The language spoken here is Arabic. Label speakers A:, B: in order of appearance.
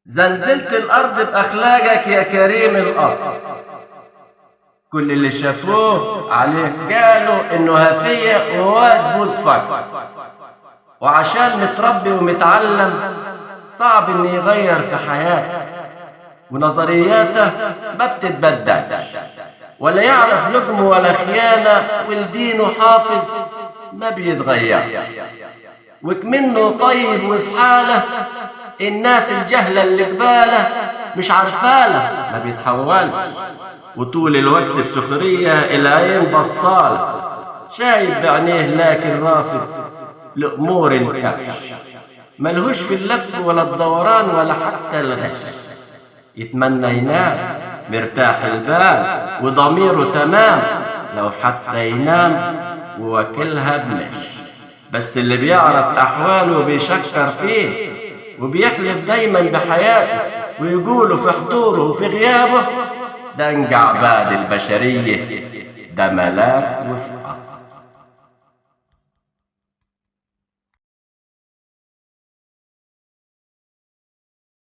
A: زلزلت الأرض بأخلاقك يا كريم الأصل. كل اللي شافوه عليك قالوا إنه هفية وواد بوز فك، وعشان متربي ومتعلم صعب إنه يغير في حياته، ونظرياته ما بتتبدلش، ولا يعرف لقمه ولا خيانة، والدين حافظ ما بيتغير، وكمنه طيب وفي حاله الناس الجهلة اللي قباله مش عارفاله ما بيتحولش، وطول الوقت بسخرية العين بصاله، شايف بعينيه لكن رافض لأمور الكفش، ملهوش في اللف ولا الدوران ولا حتى الغش، يتمنى ينام مرتاح البال وضميره تمام لو حتى ينام ووكلها بمش، بس اللي بيعرف أحواله بيشكر فيه وبيحلف دايما بحياته ويقوله في حضوره وفي غيابه ده انقع بعد البشرية، ده ملاك وفي أصل.